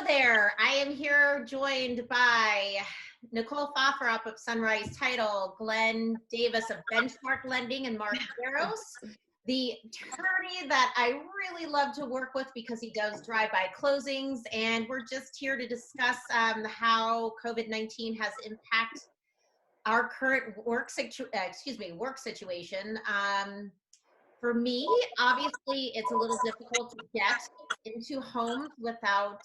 there. I am here joined by Nicole Fawthrop of Sunrise Title, Glenn Davis of Benchmark Lending, and Mark Yaros, the attorney that I really love to work with because he does drive-by closings. And we're just here to discuss how COVID-19 has impacted our current work situation. For me, obviously, it's a little difficult to get into homes without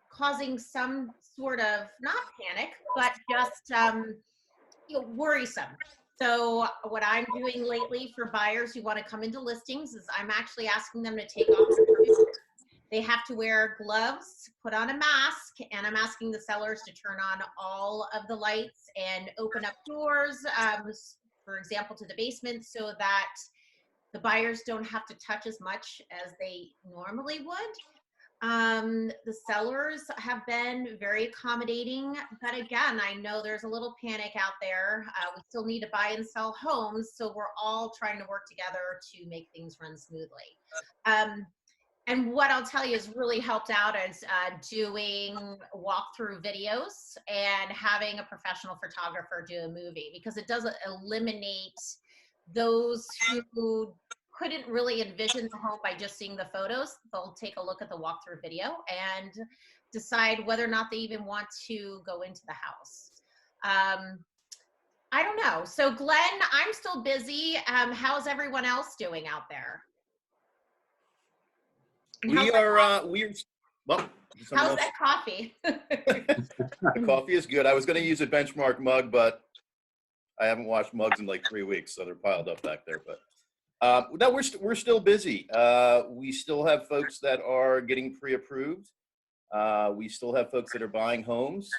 causing some sort of, not panic, but just worrisome. So what I'm doing lately for buyers who want to come into listings is I'm actually asking them to take off their boots. They have to wear gloves, put on a mask, and I'm asking the sellers to turn on all of the lights and open up doors, for example, to the basement, so that the buyers don't have to touch as much as they normally would. The sellers have been very accommodating, but again, I know there's a little panic out there. We still need to buy and sell homes, so we're all trying to work together to make things run smoothly. And what I'll tell you has really helped out is doing walkthrough videos and having a professional photographer do a movie, because it does eliminate those who couldn't really envision the home by just seeing the photos. They'll take a look at the walkthrough video and decide whether or not they even want to go into the house. I don't know. So Glenn, I'm still busy. How's everyone else doing out there? Well, how's that coffee? The coffee is good. I was going to use a Benchmark mug, but I haven't washed mugs in like 3 weeks, so they're piled up back there. But no, we're still busy. We still have folks that are getting pre-approved. We still have folks that are buying homes.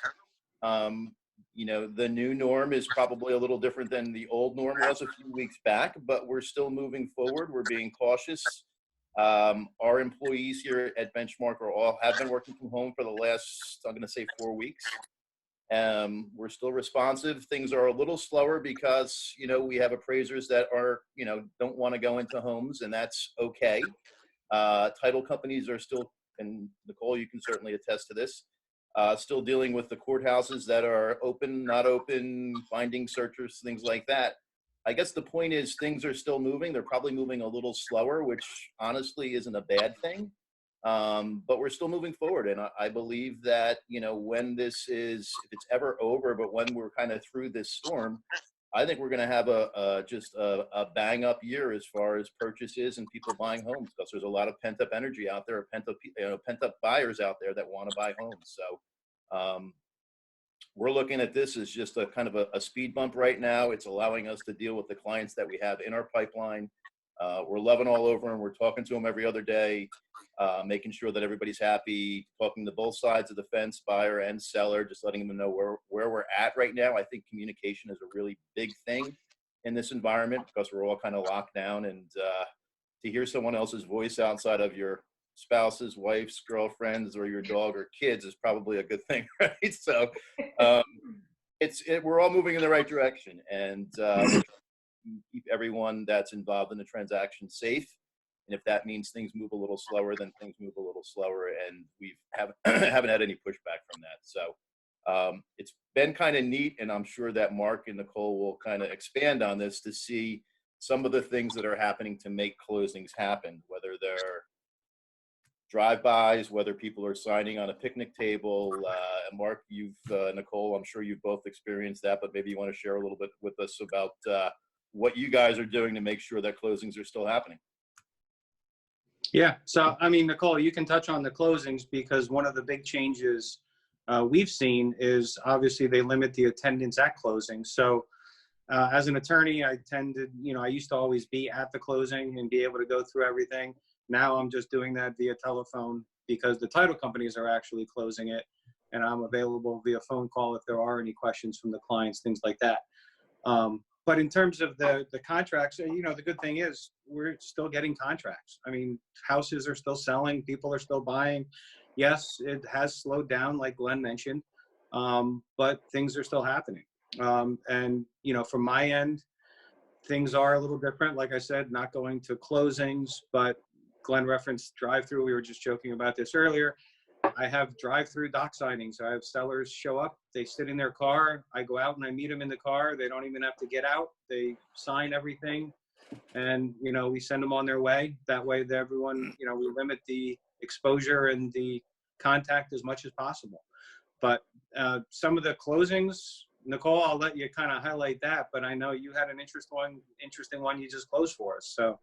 You know, the new norm is probably a little different than the old norm was a few weeks back, but we're still moving forward. We're being cautious. Our employees here at Benchmark have been working from home for the last, I'm going to say, 4 weeks. We're still responsive. Things are a little slower because, you know, we have appraisers that are, you know, don't want to go into homes, and that's okay. Title companies are still, and Nicole, you can certainly attest to this, still dealing with the courthouses that are open, not open, finding searchers, things like that. I guess the point is things are still moving. They're probably moving a little slower, which honestly isn't a bad thing. But we're still moving forward. And I believe that, you know, when this is, if it's ever over, but when we're kind of through this storm, I think we're going to have just a bang up year as far as purchases and people buying homes, because there's a lot of pent up energy out there, pent up buyers out there that want to buy homes. So, we're looking at this as just a kind of a speed bump right now. It's allowing us to deal with the clients that we have in our pipeline. We're loving all over them. We're talking to them every other day, making sure that everybody's happy, talking to both sides of the fence, buyer and seller, just letting them know where we're at right now. I think communication is a really big thing in this environment because we're all kind of locked down, and to hear someone else's voice outside of your spouses, wives, girlfriends, or your dog or kids is probably a good thing, right? So we're all moving in the right direction, and keep everyone that's involved in the transaction safe. And if that means things move a little slower, then things move a little slower, and we haven't had any pushback from that. So it's been kind of neat, and I'm sure that Mark and Nicole will kind of expand on this to see some of the things that are happening to make closings happen, whether they're drive-bys, whether people are signing on a picnic table. Mark, Nicole, I'm sure you've both experienced that, but maybe you want to share a little bit with us about what you guys are doing to make sure that closings are still happening. Yeah, so I mean, Nicole, you can touch on the closings, because one of the big changes we've seen is obviously they limit the attendance at closings. So as an attorney, I used to always be at the closing and be able to go through everything. Now I'm just doing that via telephone because the title companies are actually closing it, and I'm available via phone call if there are any questions from the clients, things like that. But in terms of the contracts, you know, the good thing is we're still getting contracts. I mean, houses are still selling, people are still buying. Yes, it has slowed down, like Glenn mentioned, but things are still happening. And, you know, from my end, things are a little different. Like I said, not going to closings, but Glenn referenced drive-through. We were just joking about this earlier. I have drive-through doc signings. I have sellers show up, they sit in their car, I go out and I meet them in the car. They don't even have to get out. They sign everything, and, you know, we send them on their way. That way everyone, you know, we limit the exposure and the contact as much as possible. But some of the closings, Nicole, I'll let you kind of highlight that, but I know you had an interesting one you just closed for us, so.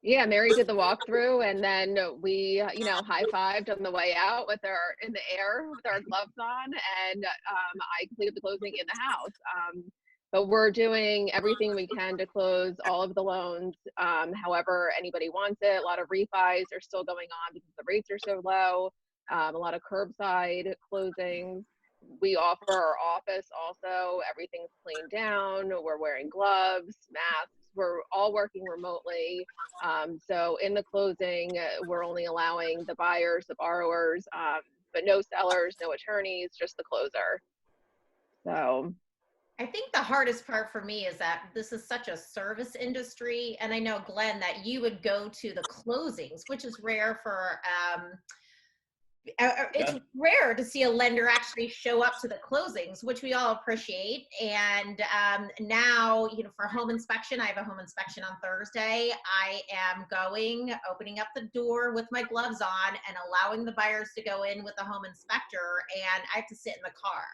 Yeah, Mary did the walkthrough, and then we, you know, high-fived on the way out with our in the air with our gloves on, and I completed the closing in the house. But we're doing everything we can to close all of the loans, however anybody wants it. A lot of refis are still going on because the rates are so low. A lot of curbside closings. We offer our office also. Everything's cleaned down. We're wearing gloves, masks. We're all working remotely. So in the closing, we're only allowing the buyers, the borrowers, but no sellers, no attorneys, just the closer. So I think the hardest part for me is that this is such a service industry. And I know, Glenn, that you would go to the closings, which is rare for, it's rare to see a lender actually show up to the closings, which we all appreciate. And now, you know, for home inspection, I have a home inspection on Thursday. I am opening up the door with my gloves on and allowing the buyers to go in with the home inspector, and I have to sit in the car.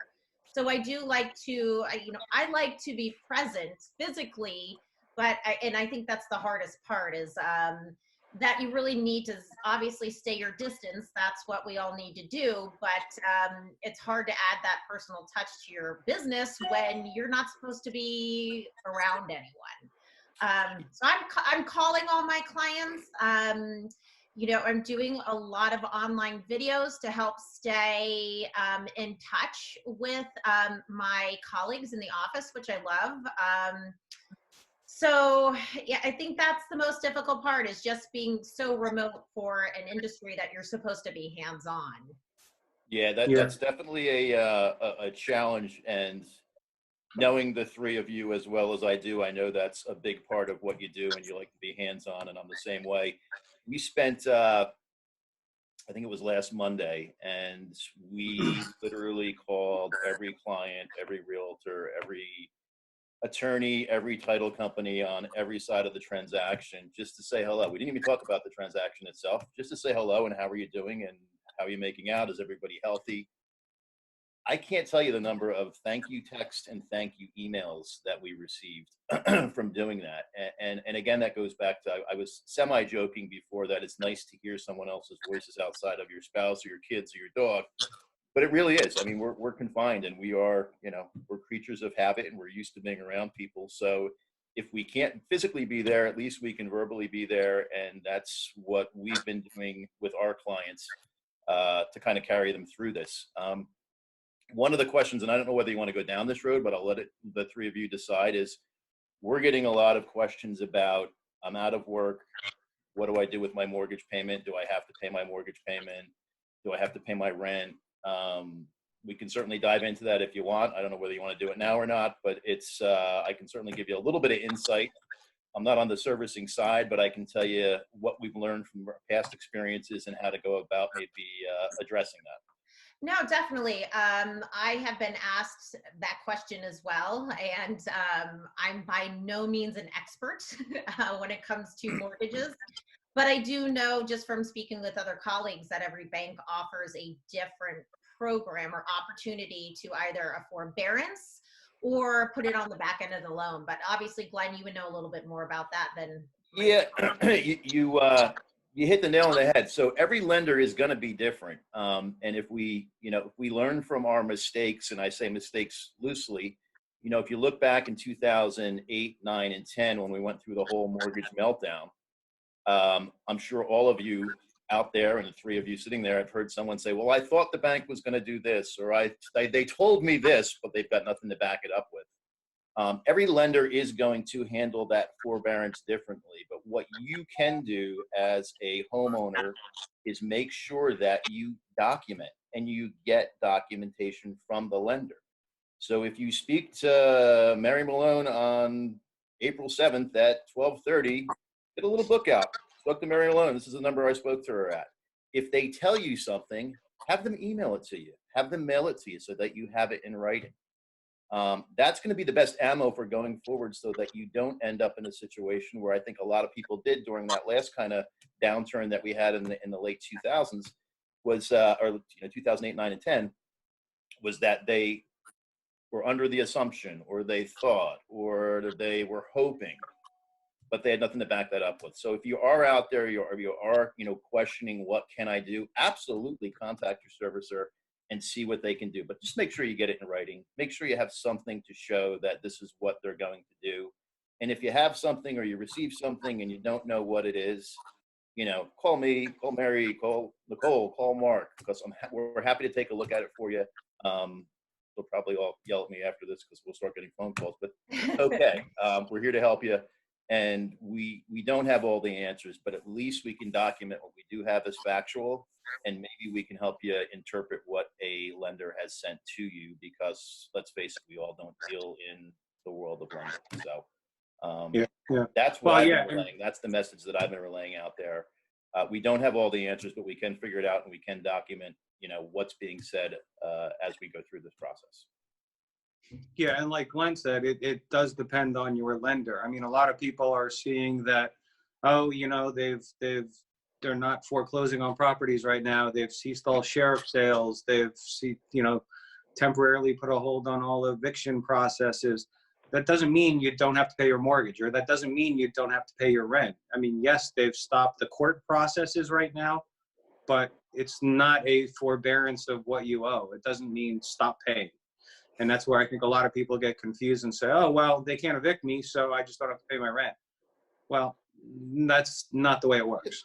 So I do like to, you know, I like to be present physically, but I think that's the hardest part is that you really need to obviously stay your distance. That's what we all need to do, but it's hard to add that personal touch to your business when you're not supposed to be around anyone. So I'm calling all my clients. You know, I'm doing a lot of online videos to help stay in touch with my colleagues in the office, which I love. So yeah, I think that's the most difficult part is just being so remote for an industry that you're supposed to be hands-on. Yeah, that's definitely a challenge, and knowing the three of you as well as I do, I know that's a big part of what you do, and you like to be hands-on, and I'm the same way. We spent, I think it was last Monday, and we literally called every client, every realtor, every attorney, every title company on every side of the transaction just to say hello. We didn't even talk about the transaction itself, just to say hello and how are you doing and how are you making out? Is everybody healthy? I can't tell you the number of thank you texts and thank you emails that we received from doing that. And again, that goes back to, I was semi-joking before that it's nice to hear someone else's voices outside of your spouse or your kids or your dog. But it really is. I mean, we're confined, and we are, you know, we're creatures of habit, and we're used to being around people. So if we can't physically be there, at least we can verbally be there. And that's what we've been doing with our clients to kind of carry them through this. One of the questions, and I don't know whether you want to go down this road, but I'll let the three of you decide, is we're getting a lot of questions about, I'm out of work. What do I do with my mortgage payment? Do I have to pay my mortgage payment? Do I have to pay my rent? We can certainly dive into that if you want. I don't know whether you want to do it now or not, but it's, I can certainly give you a little bit of insight. I'm not on the servicing side, but I can tell you what we've learned from our past experiences and how to go about maybe addressing that. No, definitely. I have been asked that question as well, and I'm by no means an expert when it comes to mortgages. But I do know just from speaking with other colleagues that every bank offers a different program or opportunity to either a forbearance or put it on the back end of the loan. But obviously, Glenn, you would know a little bit more about that than Yeah, you hit the nail on the head. So every lender is going to be different. And if we learn from our mistakes, and I say mistakes loosely, you know, if you look back in 2008, 9, and 10, when we went through the whole mortgage meltdown, I'm sure all of you out there and the three of you sitting there have heard someone say, well, I thought the bank was going to do this, or they told me this, but they've got nothing to back it up with. Every lender is going to handle that forbearance differently, but what you can do as a homeowner is make sure that you document and you get documentation from the lender. So if you speak to Mary Malone on April 7th at 12:30, get a little book out. Spoke to Mary Malone. This is the number I spoke to her at. if they tell you something, have them email it to you, have them mail it to you so that you have it in writing. That's going to be the best ammo for going forward so that you don't end up in a situation where I think a lot of people did during that last kind of downturn that we had in the late 2000s was, 2008, 9, and 10, was that they were under the assumption, or they thought, or they were hoping, but they had nothing to back that up with. So if you are out there, you are questioning what can I do, absolutely contact your servicer and see what they can do. But just make sure you get it in writing. Make sure you have something to show that this is what they're going to do. And if you have something or you receive something and you don't know what it is, call me, call Mary, call Nicole, call Mark, because we're happy to take a look at it for you. They'll probably all yell at me after this because we'll start getting phone calls, but okay. We're here to help you. And we don't have all the answers, but at least we can document what we do have as factual, and maybe we can help you interpret what a lender has sent to you, because let's face it, we all don't deal in the world of lending. So that's what I've been relaying. That's the message that I've been relaying out there. We don't have all the answers, but we can figure it out, and we can document, what's being said as we go through this process. Yeah, and like Glenn said, it does depend on your lender. I mean, a lot of people are seeing that, they're not foreclosing on properties right now. They've ceased all sheriff sales. They've temporarily put a hold on all eviction processes. That doesn't mean you don't have to pay your mortgage, or that doesn't mean you don't have to pay your rent. I mean, yes, they've stopped the court processes right now, but it's not a forbearance of what you owe. It doesn't mean stop paying. And that's where I think a lot of people get confused and say, oh, well, they can't evict me, so I just don't have to pay my rent. Well, that's not the way it works.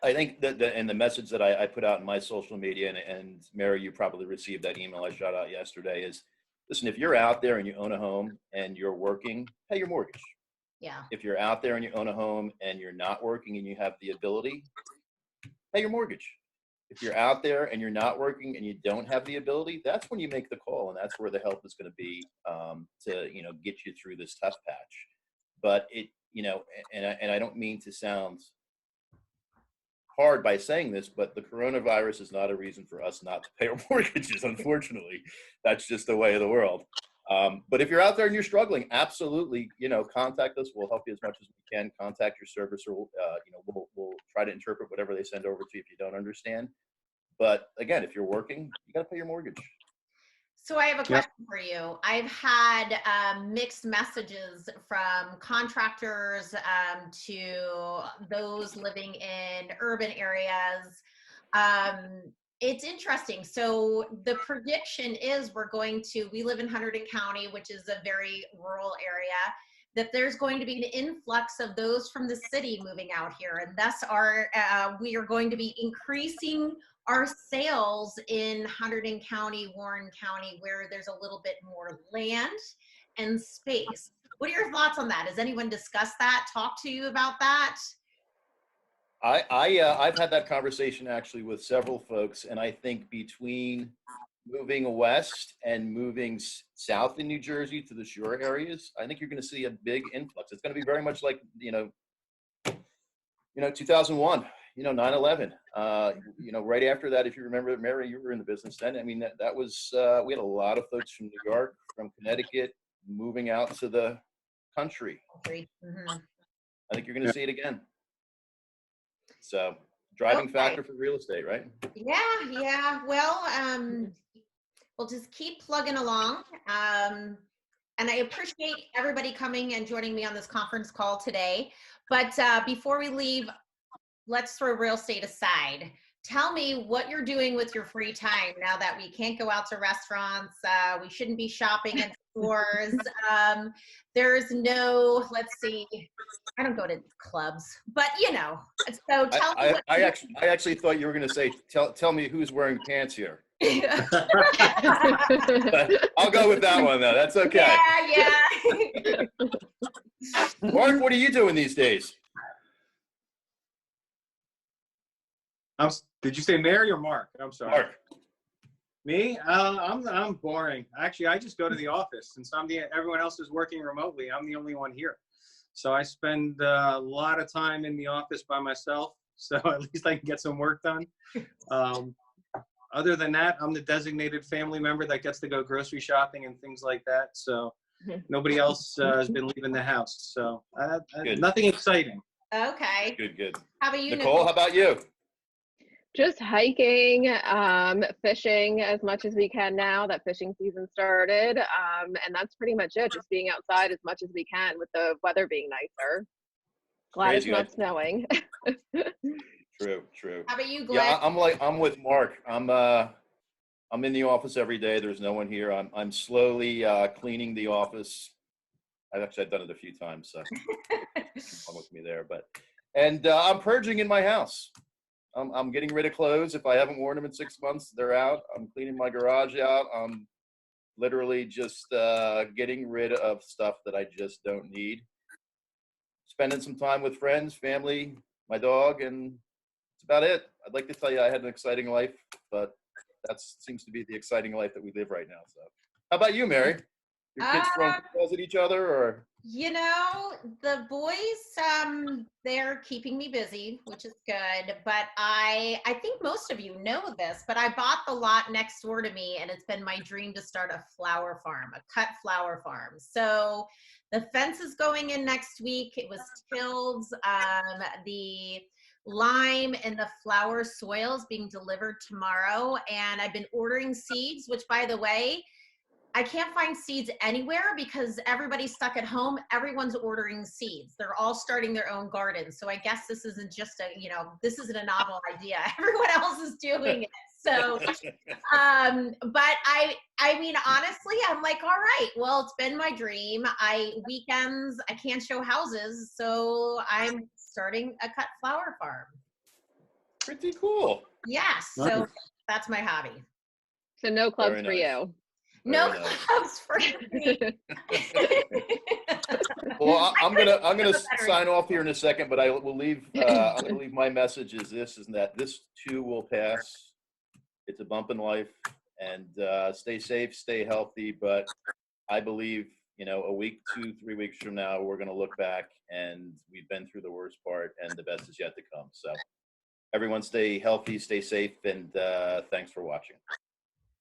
I think that the message that I put out in my social media, and Mary, you probably received that email I shot out yesterday, is, listen, if you're out there and you own a home and you're working, pay your mortgage. Yeah. If you're out there and you own a home and you're not working and you have the ability, pay your mortgage. If you're out there and you're not working and you don't have the ability, that's when you make the call, and that's where the help is going to be to get you through this tough patch. But and I don't mean to sound hard by saying this, but the coronavirus is not a reason for us not to pay our mortgages. Unfortunately, that's just the way of the world. But if you're out there and you're struggling, absolutely, contact us. We'll help you as much as we can. Contact your servicer. We'll try to interpret whatever they send over to you if you don't understand. But again, if you're working, you got to pay your mortgage. So I have a question for you. I've had mixed messages from contractors to those living in urban areas. It's interesting. So the prediction is we live in Hunterdon County, which is a very rural area, that there's going to be an influx of those from the city moving out here. And thus we are going to be increasing our sales in Hunterdon County, Warren County, where there's a little bit more land and space. What are your thoughts on that? Has anyone discussed that, talked to you about that? I've had that conversation actually with several folks, and I think between moving west and moving south in New Jersey to the shore areas, I think you're going to see a big influx. It's going to be very much like 2001, 9/11. Right after that, if you remember, Mary, you were in the business then. I mean, that was we had a lot of folks from New York, from Connecticut, moving out to the country. Mm-hmm. I think you're going to see it again. So, driving factor for real estate, right? Yeah. Well, we'll just keep plugging along. And I appreciate everybody coming and joining me on this conference call today. But before we leave, let's throw real estate aside. Tell me what you're doing with your free time now that we can't go out to restaurants. We shouldn't be shopping in stores. There's no, let's see, I don't go to clubs, but so tell me. I actually thought you were going to say, tell me who's wearing pants here. But I'll go with that one though. That's okay. Yeah. Mark, what are you doing these days? Did you say Mary or Mark? I'm sorry. Mark. Me? I'm boring. Actually, I just go to the office since everyone else is working remotely. I'm the only one here, so I spend a lot of time in the office by myself. so at least I can get some work done. Other than that, I'm the designated family member that gets to go grocery shopping and things like that. So nobody else has been leaving the house. So nothing exciting. Okay. Good. How about you, Nicole, how about you? Just hiking, fishing as much as we can now that fishing season started. And that's pretty much it. Just being outside as much as we can with the weather being nicer. Glad it's not snowing. True. How about you, Glenn? Yeah, I'm with Mark. I'm in the office every day. There's no one here. I'm slowly cleaning the office. I've done it a few times, so come with me there. And I'm purging in my house. I'm getting rid of clothes. If I haven't worn them in 6 months, they're out. I'm cleaning my garage out. I'm literally just getting rid of stuff that I just don't need. Spending some time with friends, family, my dog, and that's about it. I'd like to tell you I had an exciting life, but that seems to be the exciting life that we live right now. So, how about you, Mary? Your kids throwing balls at each other, or? You know, the boys, they're keeping me busy, which is good. But I think most of you know this, but I bought the lot next door to me, and it's been my dream to start a flower farm, a cut flower farm. So the fence is going in next week. It was tilled. The lime and the flower soils being delivered tomorrow, and I've been ordering seeds, which, by the way, I can't find seeds anywhere because everybody's stuck at home. Everyone's ordering seeds. They're all starting their own gardens. So I guess this isn't just this isn't a novel idea. Everyone else is doing it. So, but I mean, honestly, I'm like, all right, well, it's been my dream. Weekends, I can't show houses. So I'm starting a cut flower farm. Pretty cool. Yes. So that's my hobby. So no clubs for you. No clubs for me. Well, I'm gonna sign off here in a second, but I will leave. I'm gonna leave my message is that this too will pass. It's a bump in life, and stay safe, stay healthy. But I believe a week, 2-3 weeks from now, we're gonna look back and we've been through the worst part, and the best is yet to come. So, everyone, stay healthy, stay safe, and thanks for watching.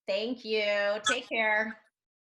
Thank you. Take care.